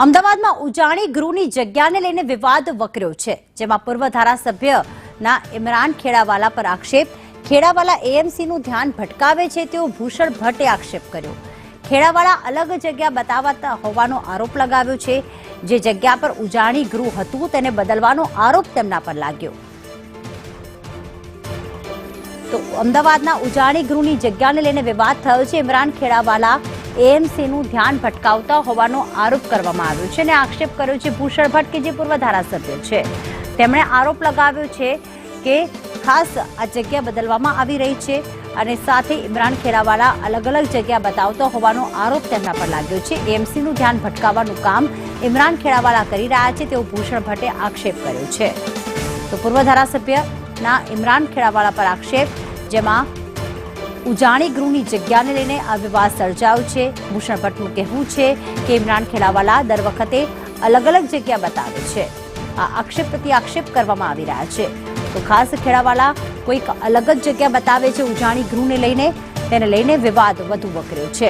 અમદાવાદમાં ઉજાણી ગૃહની જગ્યાને લઈને વિવાદ વકર્યો છે, જેમાં પૂર્વ ધારાસભ્યના ઇમરાન ખેડાવાલા પર આક્ષેપ. ખેડાવાલા એએમસીનું ધ્યાન ભટકાવે છે તેવો ભૂષણ ભટ્ટે આક્ષેપ કર્યો. ખેડાવાલા અલગ જગ્યા બતાવતા હોવાનો આરોપ લગાવ્યો છે. જે જગ્યા પર ઉજાણી ગૃહ હતું તેને બદલવાનો આરોપ તેમના પર લાગ્યો. તો અમદાવાદના ઉજાણી ગૃહની જગ્યાને લઈને વિવાદ થયો છે. ઇમરાન ખેડાવાલા એએમસીનું ધ્યાન ભટકાવતા હોવાનો આરોપ કરવામાં આવ્યો છે અને આક્ષેપ કર્યો છે ભૂષણ ભટ્ટ, કે જે પૂર્વ ધારાસભ્ય છે. તેમણે આરોપ લગાવ્યો છે કે ખાસ આ જગ્યા બદલવામાં આવી રહી છે અને સાથે ઇમરાન ખેડાવાલા અલગ અલગ જગ્યા બતાવતો હોવાનો આરોપ તેમના પર લાગ્યો છે. એએમસીનું ધ્યાન ભટકાવવાનું કામ ઇમરાન ખેડાવાલા કરી રહ્યા છે તેવો ભૂષણ ભટ્ટે આક્ષેપ કર્યો છે. તો પૂર્વ ધારાસભ્યના ઇમરાન ખેડાવાલા પર આક્ષેપ, જેમાં ઉજાણી ગૃહની જગ્યાને લઈને આ વિવાદ સર્જાયો છે. ભૂષણ ભટ્ટનું કહેવું છે કે ઇમરાન ખેડાવાલા દર વખતે અલગ અલગ જગ્યા બતાવે છે. આ આક્ષેપ પ્રતિ આક્ષેપ કરવામાં આવી રહ્યા છે. તો ખાસ ખેડાવાલા કોઈક અલગ જ જગ્યા બતાવે છે ઉજાણી ગૃહને લઈને, તેને લઈને વિવાદ વધુ વકર્યો છે.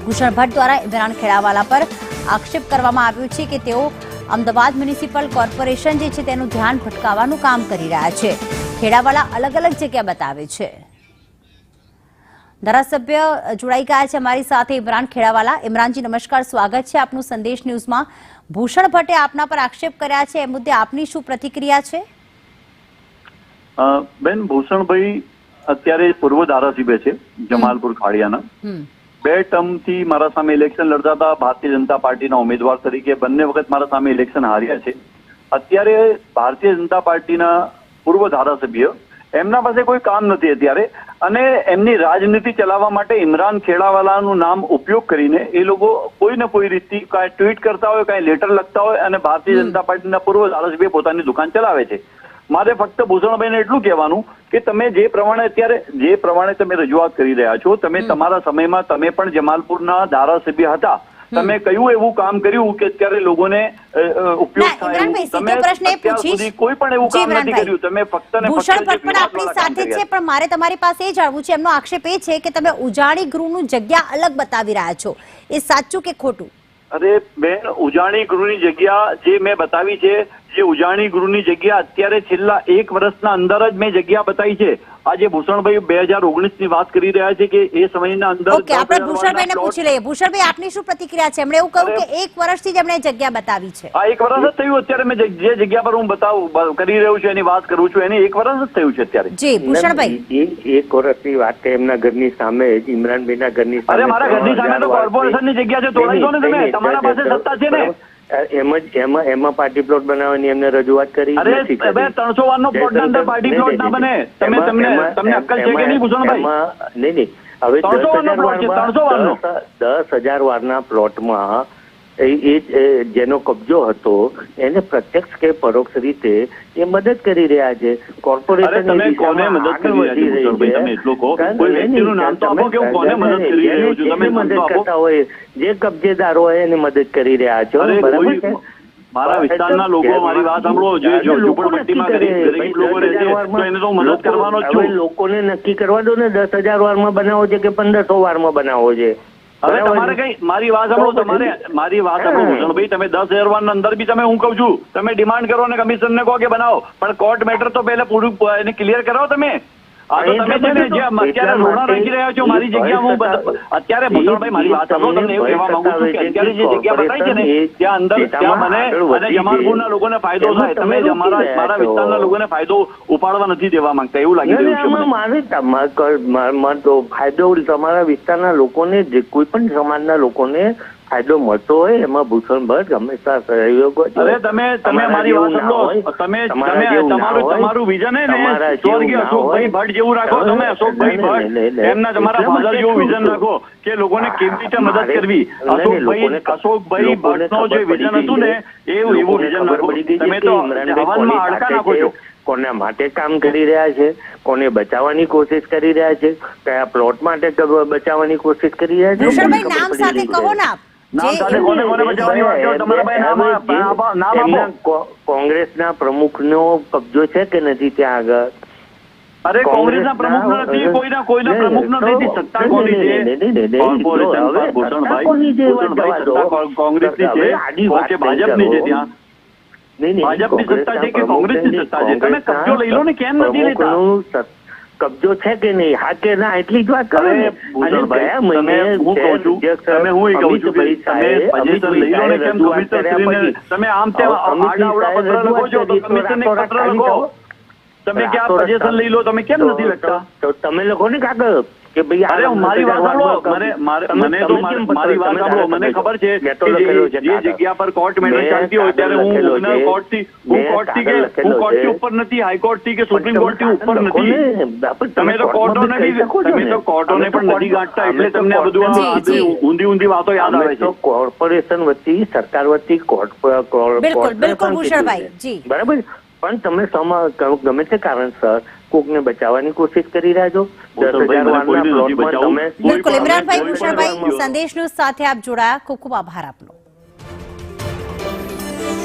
ભૂષણ ભટ્ટ દ્વારા ઇમરાન ખેડાવાલા પર આક્ષેપ કરવામાં આવ્યો છે કે તેઓ અમદાવાદ મ્યુનિસિપલ કોર્પોરેશન જે છે તેનું ધ્યાન ભટકાવવાનું કામ કરી રહ્યા છે. ખેડાવાલા અલગ અલગ જગ્યા બતાવે છે. ધારાસભ્ય જોડાઈ ગયા છે અમારી સાથે ઇમરાન ખેડાવાલા. ઇમરાનજી નમસ્કાર, સ્વાગત છે આપનું સંદેશ ન્યૂઝમાં. ભૂષણ ભટ્ટે આપના પર આક્ષેપ કર્યા છે, એ મુદ્દે આપની શું પ્રતિક્રિયા છે? બેન, ભૂષણભાઈ અત્યારે પૂર્વ ધારાસભ્ય છે જમાલપુર ખાડિયાના. 2 ટર્મથી મારા સામે ઇલેક્શન લડતા હતા ભારતીય જનતા પાર્ટીના ઉમેદવાર તરીકે. બંને વખત મારા સામે ઇલેક્શન હાર્યા છે. અત્યારે ભારતીય જનતા પાર્ટીના પૂર્વ ધારાસભ્ય, એમના પાસે કોઈ કામ નથી અત્યારે, અને એમની રાજનીતિ ચલાવવા માટે ઇમરાન ખેડાવાલાનું નામ ઉપયોગ કરીને એ લોકો કોઈ ને કોઈ રીતથી કાંઈ ટ્વીટ કરતા હોય, કાંઈ લેટર લખતા હોય અને ભારતીય જનતા પાર્ટીના પૂર્વ ધારાસભ્ય પોતાની દુકાન ચલાવે છે. મારે ફક્ત ભૂષણભાઈને એટલું કહેવાનું કે તમે જે પ્રમાણે તમે રજૂઆત કરી રહ્યા છો, તમે તમારા સમયમાં તમે પણ જમાલપુરના ધારાસભ્ય હતા, તમે કયું એવું કામ કર્યું કે અત્યારે લોકોને ઉપયોગ થાય? તમે અત્યાર સુધી કોઈ પણ એવું કામ નથી કર્યું. તમે ફક્ત ને ભૂષણ ભટ્ટ પણ આપણી સાથે છે, પણ મારે તમારી પાસે એ જાણવું છે, એમનો આક્ષેપ એ છે કે તમે ઉજાણી ગૃહનું જગ્યા અલગ બતાવી રહ્યા છો, એ સાચું કે ખોટું? અરે બેન, ઉજાણી ગૃહની જગ્યા જે મેં બતાવી છે, જે ઉજાણી ગૃહની જગ્યા અત્યારે છેલ્લા 1 વર્ષના અંદર જ મેં જગ્યા બતાવી છે. આજે ભૂષણભાઈ 2019 ની વાત કરી રહ્યા છે કે એ સમયના અંદર. ઓકે, આપણે ભૂષણભાઈને પૂછી લઈએ. ભૂષણભાઈ, આપની શું પ્રતિક્રિયા છે? એમણે એવું કહ્યું કે 1 વર્ષથી જ એમણે જગ્યા બતાવી છે. હા, 1 વર્ષ જ થયું. અત્યારે મેં જે જગ્યા પર હું કરી રહ્યો છું, એની વાત કરું છું, એની 1 વર્ષ જ થયું છે અત્યારે. જી ભૂષણભાઈ, 1 વર્ષની વાત છે એમના ઘરની સામે જ, ઇમરાનભાઈના ઘરની સામે. અરે મારા ઘરની સામે તો કોર્પોરેશનની જગ્યા છે, તોડાઈ દો ને તમે, તમારા પાસે સત્તા છે ને. એમાં પાર્ટી પ્લોટ બનાવવાની એમને રજૂઆત કરી. અરે 300 વાર નો પ્લોટ ના અંદર પાર્ટી પ્લોટ ના બને. તમને અક્કલ છે કે નહીં ભૂષણભાઈ? નહીં, હવે 10,000 વારના પ્લોટમાં જેનો કબજો હતો એને પ્રત્યક્ષ કે પરોક્ષ રીતે એ મદદ કરી રહ્યા છે. કોર્પોરેશન તમે કોને મદદ કરી રહ્યા છો? તમે એટલું કહો, કોઈ વ્યક્તિનું નામ તો આપો કે હું કોને મદદ કરી રહ્યો છું. તમે મદદ કરતા હોય, જે કબજેદારો હોય એને મદદ કરી રહ્યા છો, બરાબર છે? મારા વિસ્તારના લોકો, મારી વાત સાંભળો, જે ઝૂંપડપટ્ટીમાં ગરીબ લોકો રહે છે તો એને તો મદદ કરવાનો જ છું. લોકોને નક્કી કરવા દો ને 10,000 વારમાં બનાવો છે કે 1500 વારમાં બનાવો છે. હવે તમારે કઈ મારી વાત સાંભળો, મારી વાત સાંભળો ભૂષણભાઈ, તમે 10,000 વારના અંદર બી તમે, હું કઉ છું, તમે ડિમાન્ડ કરો અને કમિશનર ને કહો કે બનાવો, પણ કોર્ટ મેટર તો પહેલા પૂરું એને ક્લિયર કરાવો તમે. આ તો તમે છે ને જે અત્યારે રોડા રાખી રહ્યા છો મારી જગ્યા. હું અત્યારે ભૂષણભાઈ મારી વાત સાંભળો, તમને એવું કહેવા માંગુ છું કે અત્યારે જે જગ્યા બતાવી છે ને ત્યાં અંદર ત્યાં મને અને જમાલપુરના લોકોને ફાયદો થાય. તમે મારા વિસ્તારના લોકોને ફાયદો ઉપાડવા નથી દેવા માંગતા, એવું લાગી રહ્યું છે. ફાયદો તમારા વિસ્તારના લોકોને, કોઈ પણ સમાજના લોકોને ફાયદો મળતો હોય એમાં ભૂષણ ભટ્ટ હંમેશા સહયોગ. અરે તમે મારી વાત સાંભળો, તમે તમારું વિઝન હે ને સ્વર્ગીય અશોકભાઈ ભટ્ટ જેવું રાખો. તમે અશોકભાઈ ભટ્ટ એમના તમારા ફાધર જેવું વિઝન રાખો કે લોકોને કેવી રીતે મદદ કરવી. અશોકભાઈ ભટ્ટનો જે વિઝન હતું ને એવું વિઝન રાખો. તમે તો હવાનમાં હાડકા નાખો છો. કોના માટે કામ કરી રહ્યા છે, કોને બચાવવાની કોશિશ કરી રહ્યા છે, કયા પ્લોટ માટે બચાવવાની કોશિશ કરી રહ્યા છે. ભૂષણભાઈ, નામ સાથે કહો ને આપ. કોંગ્રેસના પ્રમુખનો કબજો છે કે નથી ત્યાં આગળ? અરે કોંગ્રેસના પ્રમુખ નથી, કોઈના પ્રમુખ નથી, સત્તા કોની છે? કોર્પોરેશન ભૂષણભાઈ, કોંગ્રેસની છે કે ભાજપની છે? ત્યાં ભાજપની સત્તા છે કે કોંગ્રેસની સત્તા છે? તમે કબજો લઈ લો ને, કેમ નથી લેતા? કબજો છે કે નહીં, હા કે ના, એટલી જ વાત કરો ને. ગયા મહિને હું કહું છું કે તમે આમ આડા પત્ર લખો છો તો કમિશનને પત્ર લખો. તમે ક્યાં પજેશન લઈ લો, તમે કેમ નથી લખતા? તો તમે લખો ને કાગળ કે ભાઈ અરે મારી વાત સાંભળો, મારી વાત સાંભળો. મને ખબર છે કે જે જગ્યા પર કોર્ટ મેટર ચાલતી હોય ત્યારે હું કોર્ટથી ઉપર નથી, હાઈકોર્ટ થી કે સુપ્રીમ કોર્ટ થી ઉપર નથી. તમે તો કોર્ટોને પણ નથી ગાંઠતા, એટલે તમને આ બધું ઊંધી વાતો યાદ આવે છે. કોર્પોરેશન વતી, સરકાર વતી બિલકુલ ભૂષણભાઈ જી, બરાબર. પણ તમે ગમે તે કારણસર કોકને બચાવવાની કોશિશ કરી રહ્યા છો. 10,000 બિલકુલ ઇમરાનભાઈ, ભૂષણભાઈ, સંદેશ ન્યૂઝ સાથે આપ જોડાયા, ખૂબ ખૂબ આભાર આપનો.